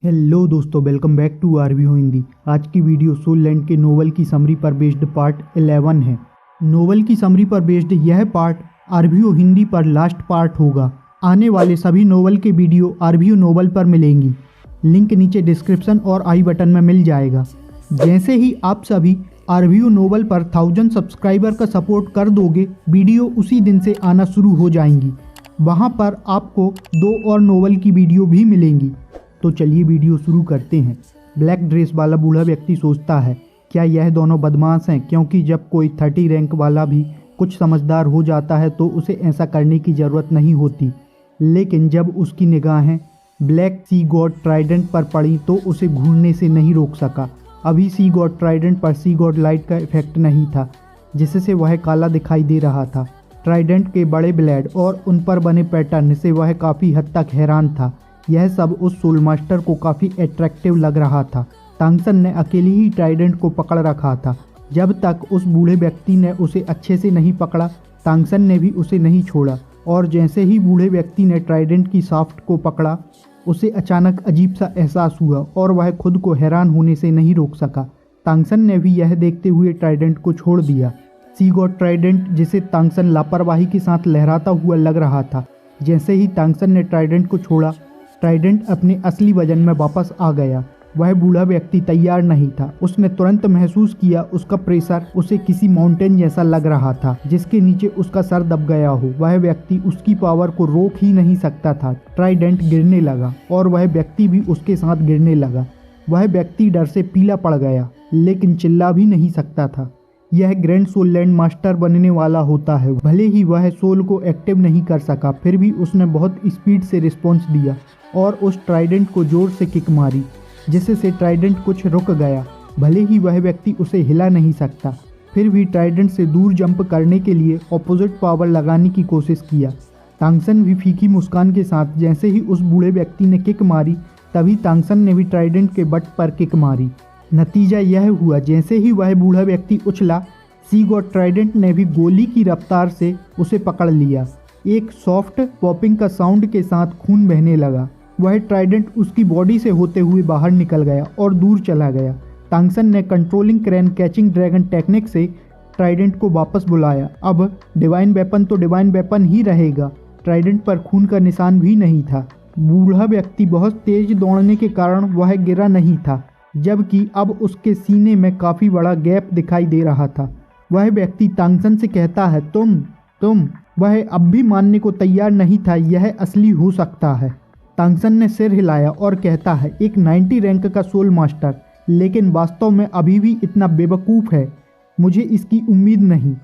Hello दोस्तों, welcome back to आरवीओ Hindi. आज की वीडियो सोल लैंड के नोवेल की समरी पर बेस्ड पार्ट 11 है। नोवेल की समरी पर बेस्ड यह पार्ट आरवीओ हिंदी पर लास्ट पार्ट होगा। आने वाले सभी नोवेल के वीडियो आरवीओ नोवेल पर मिलेंगी। लिंक नीचे डिस्क्रिप्शन और आई बटन में मिल जाएगा। जैसे ही आप सभी आरवीओ नोवेल पर 1000 सब्सक्राइबर का सपोर्ट कर दोगे, वीडियो उसी दिन से आना शुरू हो जाएंगी। वहाँ पर आपको 2 और नोवेल की वीडियो भी मिलेंगी। तो चलिए वीडियो शुरू करते हैं। ब्लैक ड्रेस वाला बूढ़ा व्यक्ति सोचता है, क्या यह दोनों बदमाश हैं? क्योंकि जब कोई 30 रैंक वाला भी कुछ समझदार हो जाता है तो उसे ऐसा करने की ज़रूरत नहीं होती। लेकिन जब उसकी निगाहें ब्लैक सी गॉड ट्राइडेंट पर पड़ी तो उसे घूरने से नहीं रोक सका। अभी सी गॉड ट्राइडेंट पर सी गॉड लाइट का इफेक्ट नहीं था, जिससे वह काला दिखाई दे रहा था। ट्राइडेंट के बड़े ब्लेड और उन पर बने पैटर्न से वह काफ़ी हद तक हैरान था। यह सब उस सोल मास्टर को काफ़ी अट्रैक्टिव लग रहा था। तांगसन ने अकेले ही ट्राइडेंट को पकड़ रखा था। जब तक उस बूढ़े व्यक्ति ने उसे अच्छे से नहीं पकड़ा, तांगसन ने भी उसे नहीं छोड़ा। और जैसे ही बूढ़े व्यक्ति ने ट्राइडेंट की शाफ्ट को पकड़ा, उसे अचानक अजीब सा एहसास हुआ और वह खुद को हैरान होने से नहीं रोक सका। तांगसन ने भी यह देखते हुए ट्राइडेंट को छोड़ दिया। सी गॉड ट्राइडेंट, जिसे तांगसन लापरवाही के साथ लहराता हुआ लग रहा था। जैसे ही तांगसन ने ट्राइडेंट को छोड़ा, ट्राइडेंट अपने असली वजन में वापस आ गया। वह बूढ़ा व्यक्ति तैयार नहीं था। उसने तुरंत महसूस किया उसका प्रेशर उसे किसी माउंटेन जैसा लग रहा था, जिसके नीचे उसका सर दब गया हो। वह व्यक्ति उसकी पावर को रोक ही नहीं सकता था। ट्राइडेंट गिरने लगा और वह व्यक्ति भी उसके साथ गिरने लगा। वह व्यक्ति डर से पीला पड़ गया, लेकिन चिल्ला भी नहीं सकता था। यह ग्रैंड सोल लैंड मास्टर बनने वाला होता है। भले ही वह सोल को एक्टिव नहीं कर सका, फिर भी उसने बहुत स्पीड से रिस्पॉन्स दिया और उस ट्राइडेंट को जोर से किक मारी, जिससे ट्राइडेंट कुछ रुक गया। भले ही वह व्यक्ति उसे हिला नहीं सकता, फिर भी ट्राइडेंट से दूर जंप करने के लिए ऑपोजिट पावर लगाने की कोशिश किया। तांगसन भी फीकी मुस्कान के साथ जैसे ही उस बूढ़े व्यक्ति ने किक मारी, तभी तांगसन ने भी ट्राइडेंट के बट पर किक मारी। नतीजा यह हुआ, जैसे ही वह बूढ़ा व्यक्ति उछला, सी गॉड ट्राइडेंट ने भी गोली की रफ्तार से उसे पकड़ लिया। एक सॉफ्ट पॉपिंग का साउंड के साथ खून बहने लगा। वह ट्राइडेंट उसकी बॉडी से होते हुए बाहर निकल गया और दूर चला गया। तांगसन ने controlling crane catching dragon technique से ट्राइडेंट को वापस बुलाया। अब डिवाइन वेपन तो डिवाइन वेपन ही रहेगा। ट्राइडेंट पर खून का निशान भी नहीं था। बूढ़ा व्यक्ति बहुत तेज दौड़ने के कारण वह गिरा नहीं था, जबकि अब उसके सीने में काफ़ी बड़ा गैप दिखाई दे रहा था। वह व्यक्ति तांगसन से कहता है, तुम। वह अब भी मानने को तैयार नहीं था यह असली हो सकता है। तांगसन ने सिर हिलाया और कहता है, एक 90 रैंक का सोल मास्टर, लेकिन वास्तव में अभी भी इतना बेवकूफ़ है। मुझे इसकी उम्मीद नहीं।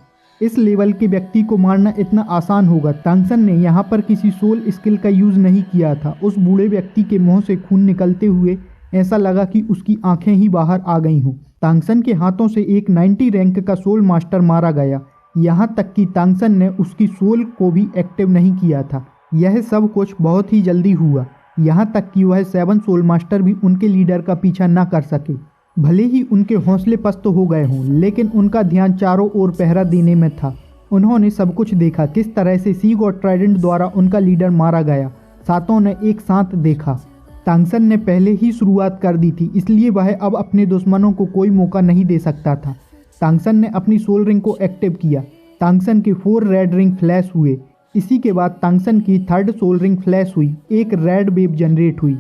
इस लेवल के व्यक्ति को मारना इतना आसान होगा। तांगसन ने यहाँ पर किसी सोल स्किल का यूज़ नहीं किया था। उस बूढ़े व्यक्ति के मुंह से खून निकलते हुए ऐसा लगा कि उसकी आंखें ही बाहर आ गई हों। तांगसन के हाथों से एक 90 रैंक का सोल मास्टर मारा गया। यहाँ तक कि तांगसन ने उसकी सोल को भी एक्टिव नहीं किया था। यह सब कुछ बहुत ही जल्दी हुआ, यहाँ तक कि वह 7 सोल मास्टर भी उनके लीडर का पीछा न कर सके। भले ही उनके हौसले पस्त हो गए हों, लेकिन उनका ध्यान चारों ओर पहरा देने में था। उन्होंने सब कुछ देखा, किस तरह से सी गॉड ट्राइडेंट द्वारा उनका लीडर मारा गया। सातों ने एक साथ देखा। तांगसन ने पहले ही शुरुआत कर दी थी, इसलिए वह अब अपने दुश्मनों को कोई मौका नहीं दे सकता था। तांगसन ने अपनी सोल रिंग को एक्टिव किया। तांगसन के 4 रेड रिंग फ्लैश हुए। इसी के बाद तांगसन की 3rd सोल रिंग फ्लैश हुई। एक रेड वेव जनरेट हुई।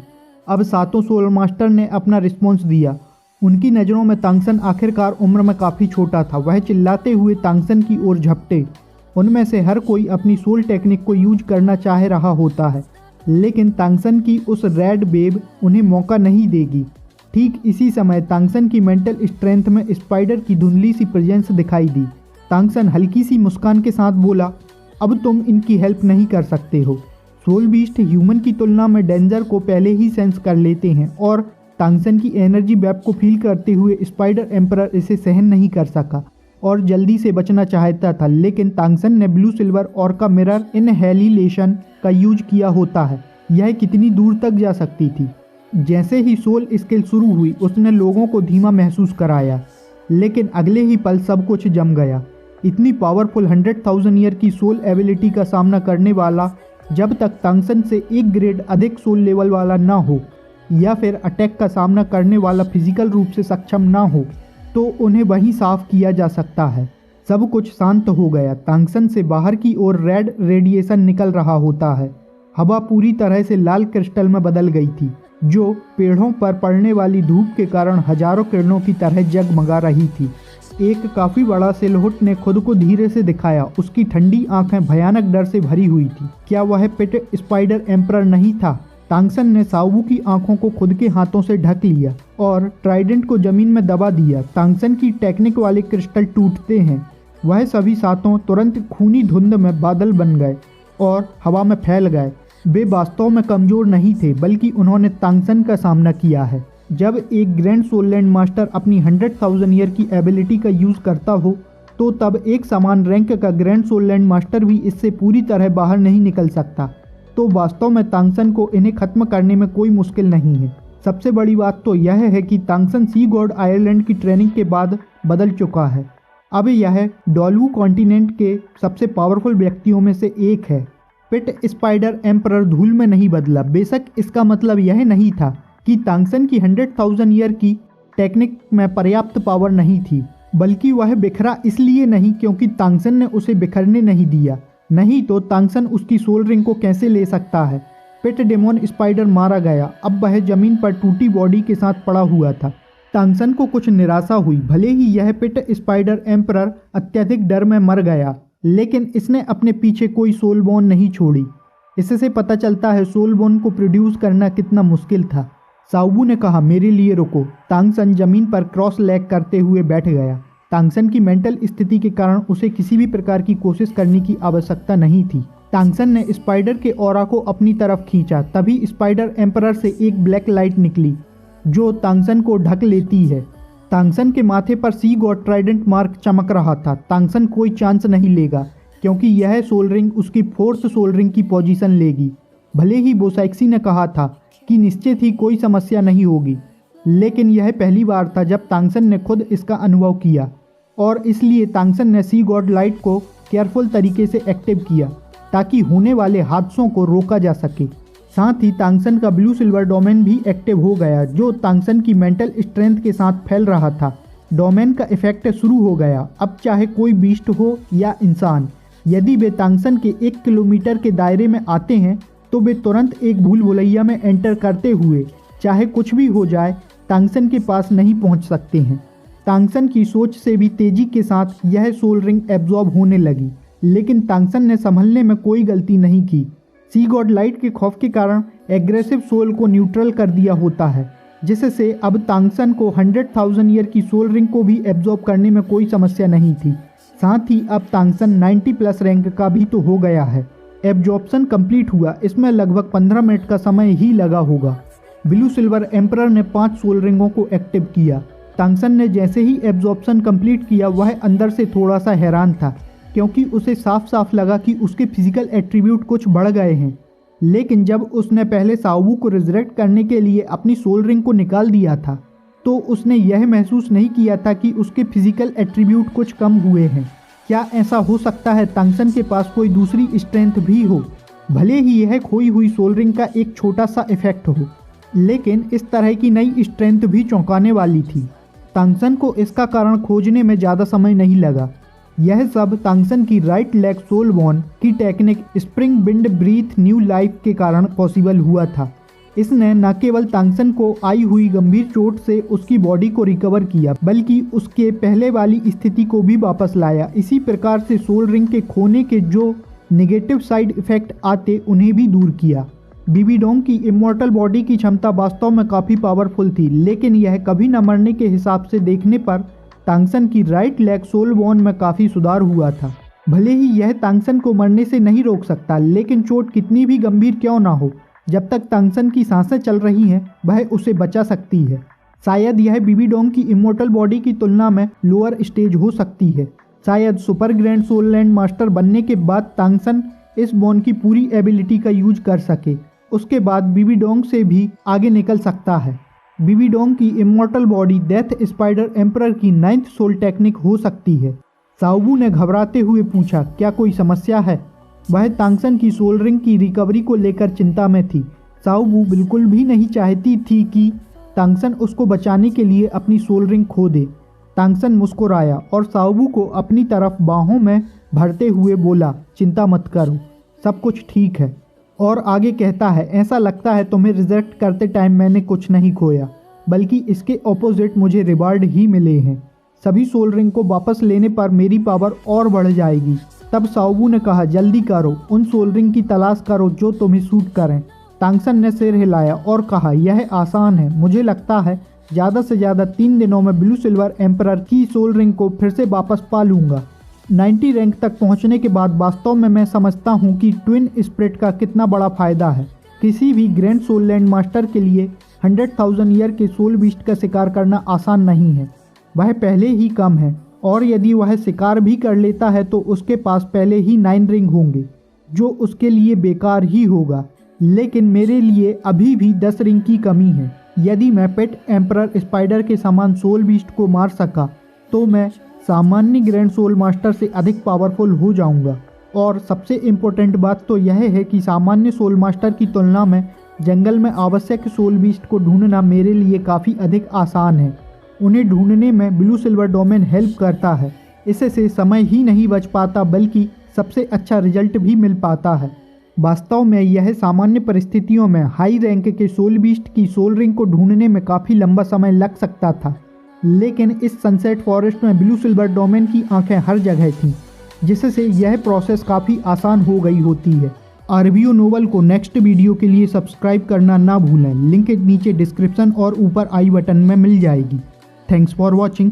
अब 7 सोल मास्टर ने अपना रिस्पॉन्स दिया। उनकी नज़रों में तांगसन आखिरकार उम्र में काफ़ी छोटा था। वह चिल्लाते हुए तांगसन की ओर झपटे। उनमें से हर कोई अपनी सोल टेक्निक को यूज करना चाह रहा होता है, लेकिन तांगसन की उस रेड वेव उन्हें मौका नहीं देगी। ठीक इसी समय तांगसन की मेंटल स्ट्रेंथ में स्पाइडर की धुंधली सी प्रेजेंस दिखाई दी। तांगसन हल्की सी मुस्कान के साथ बोला, अब तुम इनकी हेल्प नहीं कर सकते हो। सोल बीस्ट ह्यूमन की तुलना में डेंजर को पहले ही सेंस कर लेते हैं और तांगसन की एनर्जी वेव को फील करते हुए स्पाइडर एम्परर इसे सहन नहीं कर सका और जल्दी से बचना चाहता था। लेकिन तांगसन ने ब्लू सिल्वर और का मिरर इनहेलिलेशन का यूज किया होता है। यह कितनी दूर तक जा सकती थी। जैसे ही सोल स्किल शुरू हुई, उसने लोगों को धीमा महसूस कराया, लेकिन अगले ही पल सब कुछ जम गया। इतनी पावरफुल 100,000 ईयर की सोल एबिलिटी का सामना करने वाला जब तक तांगसन से एक ग्रेड अधिक सोल लेवल वाला ना हो, या फिर अटैक का सामना करने वाला फिजिकल रूप से सक्षम ना हो तो उन्हें वहीं साफ किया जा सकता है। सब कुछ शांत हो गया। तांगसन से बाहर की ओर रेड रेडिएशन निकल रहा होता है। हवा पूरी तरह से लाल क्रिस्टल में बदल गई थी, जो पेड़ों पर पड़ने वाली धूप के कारण हजारों किरणों की तरह जगमगा रही थी। एक काफी बड़ा सिलहुट ने खुद को धीरे से दिखाया। उसकी ठंडी आंखें भयानक डर से भरी हुई थी। क्या वह पिट स्पाइडर एम्परर नहीं था? तांगसन ने साओबू की आंखों को खुद के हाथों से ढक लिया और ट्राइडेंट को जमीन में दबा दिया। तांगसन की टेक्निक वाले क्रिस्टल टूटते हैं। वह सभी सातों तुरंत खूनी धुंध में बादल बन गए और हवा में फैल गए। वे वास्तव में कमजोर नहीं थे, बल्कि उन्होंने तांगसन का सामना किया है। जब एक ग्रैंड सोललैंड मास्टर अपनी 100,000 ईयर की एबिलिटी का यूज करता हो तो तब एक समान रैंक का ग्रैंड सोललैंड मास्टर भी इससे पूरी तरह बाहर नहीं निकल सकता। तो वास्तव में तांगसन को इन्हें खत्म करने में कोई मुश्किल नहीं है। सबसे बड़ी बात तो यह है कि तांगसन सी गॉड आयरलैंड की ट्रेनिंग के बाद बदल चुका है। अब यह डोलवू कॉन्टिनेंट के सबसे पावरफुल व्यक्तियों में से एक है। पिट स्पाइडर एम्परर धूल में नहीं बदला। बेशक इसका मतलब यह नहीं था कि तांगसन की 100,000 ईयर की टेक्निक में पर्याप्त पावर नहीं थी, बल्कि वह बिखरा इसलिए नहीं क्योंकि तांगसन ने उसे बिखरने नहीं दिया। नहीं तो तांगसन उसकी सोल रिंग को कैसे ले सकता है। पिट डेमोन स्पाइडर मारा गया। अब वह जमीन पर टूटी बॉडी के साथ पड़ा हुआ था। तांगसन को कुछ निराशा हुई। भले ही यह पिट स्पाइडर एम्परर अत्यधिक डर में मर गया, लेकिन इसने अपने पीछे कोई सोलबोन नहीं छोड़ी। इससे पता चलता है सोलबोन को प्रोड्यूस करना कितना मुश्किल था। साओबू ने कहा, मेरे लिए रुको। तांगसन जमीन पर क्रॉस लेग करते हुए बैठ गया। तांगसन की मेंटल स्थिति के कारण उसे किसी भी प्रकार की कोशिश करने की आवश्यकता नहीं थी। तांगसन ने स्पाइडर के ऑरा को अपनी तरफ खींचा। तभी स्पाइडर एम्परर से एक ब्लैक लाइट निकली जो तांगसन को ढक लेती है। तांगसन के माथे पर सी गॉड ट्राइडेंट मार्क चमक रहा था। तांगसन कोई चांस नहीं लेगा क्योंकि यह सोल रिंग उसकी फोर्थ सोल रिंग की पोजीशन लेगी। भले ही बोसाइक्सी ने कहा था कि निश्चित ही कोई समस्या नहीं होगी, लेकिन यह पहली बार था जब तांगसन ने खुद इसका अनुभव किया और इसलिए तांगसन ने सी गॉड लाइट को केयरफुल तरीके से एक्टिव किया ताकि होने वाले हादसों को रोका जा सके। साथ ही तांगसन का ब्लू सिल्वर डोमेन भी एक्टिव हो गया जो तांगसन की मेंटल स्ट्रेंथ के साथ फैल रहा था। डोमेन का इफेक्ट शुरू हो गया। अब चाहे कोई बीस्ट हो या इंसान, यदि वे तांगसन के 1 किलोमीटर के दायरे में आते हैं तो वे तुरंत एक भूल भुलैया में एंटर करते हुए चाहे कुछ भी हो जाए तांगसन के पास नहीं पहुंच सकते हैं। तांगसन की सोच से भी तेजी के साथ यह सोल रिंग एब्जॉर्ब होने लगी, लेकिन तांगसन ने संभलने में कोई गलती नहीं की। सी गॉड लाइट के खौफ के कारण एग्रेसिव सोल को न्यूट्रल कर दिया होता है, जिससे अब तांगसन को 100,000 ईयर की सोल रिंग को भी एब्जॉर्ब करने में कोई समस्या नहीं थी। साथ ही अब तांगसन 90+ रैंक का भी तो हो गया है। एब्जॉर्प्शन कंप्लीट हुआ। इसमें लगभग 15 मिनट का समय ही लगा होगा। ब्लू सिल्वर एम्परर ने 5 सोल रिंगों को एक्टिव किया। तांगसन ने जैसे ही एब्जॉर्प्शन कंप्लीट किया वह अंदर से थोड़ा सा हैरान था, क्योंकि उसे साफ साफ लगा कि उसके फिजिकल एट्रीब्यूट कुछ बढ़ गए हैं। लेकिन जब उसने पहले साओबू को रिजरेक्ट करने के लिए अपनी सोल रिंग को निकाल दिया था तो उसने यह महसूस नहीं किया था कि उसके फिजिकल एट्रीब्यूट कुछ कम हुए हैं। क्या ऐसा हो सकता है तांगसन के पास कोई दूसरी स्ट्रेंथ भी हो? भले ही यह खोई हुई सोल रिंग का एक छोटा सा इफेक्ट हो, लेकिन इस तरह की नई स्ट्रेंथ भी चौंकाने वाली थी। तांगसन को इसका कारण खोजने में ज़्यादा समय नहीं लगा। यह सब तांगसन की राइट लेग सोल बॉन की technique spring wind breath new life के कारण पॉसिबल हुआ था। इसने न केवल तांगसन को आई हुई गंभीर चोट से उसकी बॉडी को रिकवर किया, बल्कि उसके पहले वाली स्थिति को भी वापस लाया। इसी प्रकार से सोल रिंग के खोने के जो नेगेटिव साइड इफेक्ट आते उन्हें भी दूर किया। बीबीडोंग की इमॉर्टल बॉडी की क्षमता वास्तव में काफ़ी पावरफुल थी, लेकिन यह कभी न मरने के हिसाब से देखने पर तांगसन की राइट लेग सोल बॉन में काफ़ी सुधार हुआ था। भले ही यह तांगसन को मरने से नहीं रोक सकता, लेकिन चोट कितनी भी गंभीर क्यों ना हो, जब तक तांगसन की सांसें चल रही हैं वह उसे बचा सकती है। शायद यह बीबीडोंग की इमॉर्टल बॉडी की तुलना में लोअर स्टेज हो सकती है। शायद सुपर ग्रैंड सोललैंड मास्टर बनने के बाद तांगसन इस बॉन की पूरी एबिलिटी का यूज कर सके। उसके बाद बीबीडोंग से भी आगे निकल सकता है। बीबीडोंग की immortal body death spider emperor की 9th सोल टेक्निक हो सकती है। साओबू ने घबराते हुए पूछा, क्या कोई समस्या है? वह तांगसन की सोल रिंग की रिकवरी को लेकर चिंता में थी। शाओबू बिल्कुल भी नहीं चाहती थी कि तांगसन उसको बचाने के लिए अपनी सोल रिंग खो दे। तांगसन मुस्कुराया और शाओबू को अपनी तरफ बाहों में भरते हुए बोला, चिंता मत करो, सब कुछ ठीक है। और आगे कहता है, ऐसा लगता है तुम्हें रिजेक्ट करते टाइम मैंने कुछ नहीं खोया, बल्कि इसके ऑपोजिट मुझे रिवार्ड ही मिले हैं। सभी सोल रिंग को वापस लेने पर मेरी पावर और बढ़ जाएगी। तब शाओबू ने कहा, जल्दी करो, उन सोल रिंग की तलाश करो जो तुम्हें सूट करें। तांगसन ने सिर हिलाया और कहा, यह आसान है, मुझे लगता है ज़्यादा से ज़्यादा 3 दिनों में ब्लू सिल्वर एम्परर की सोल रिंग को फिर से वापस पा लूँगा। 90 रैंक तक पहुंचने के बाद वास्तव में मैं समझता हूं कि ट्विन स्प्रिट का कितना बड़ा फ़ायदा है। किसी भी ग्रैंड सोल लैंड मास्टर के लिए 100,000 ईयर के सोल बीस्ट का शिकार करना आसान नहीं है। वह पहले ही कम है, और यदि वह शिकार भी कर लेता है तो उसके पास पहले ही 9 रिंग होंगे, जो उसके लिए बेकार ही होगा। लेकिन मेरे लिए अभी भी 10 रिंग की कमी है। यदि मैं पेट एम्परर स्पाइडर के समान सोल बीस्ट को मार सका तो मैं सामान्य ग्रैंड सोल मास्टर से अधिक पावरफुल हो जाऊंगा। और सबसे इम्पोर्टेंट बात तो यह है कि सामान्य सोल मास्टर की तुलना में जंगल में आवश्यक सोल बीस्ट को ढूंढना मेरे लिए काफ़ी अधिक आसान है। उन्हें ढूंढने में ब्लू सिल्वर डोमेन हेल्प करता है। इससे समय ही नहीं बच पाता, बल्कि सबसे अच्छा रिजल्ट भी मिल पाता है। वास्तव में यह सामान्य परिस्थितियों में हाई रैंक के सोल बीस्ट की सोल रिंग को ढूंढने में काफ़ी लंबा समय लग सकता था, लेकिन इस सनसेट फॉरेस्ट में ब्लू सिल्वर डोमेन की आंखें हर जगह थीं, जिससे यह प्रोसेस काफ़ी आसान हो गई होती है। आरबीओ नोवेल को नेक्स्ट वीडियो के लिए सब्सक्राइब करना ना भूलें। लिंक नीचे डिस्क्रिप्शन और ऊपर आई बटन में मिल जाएगी। Thanks for watching.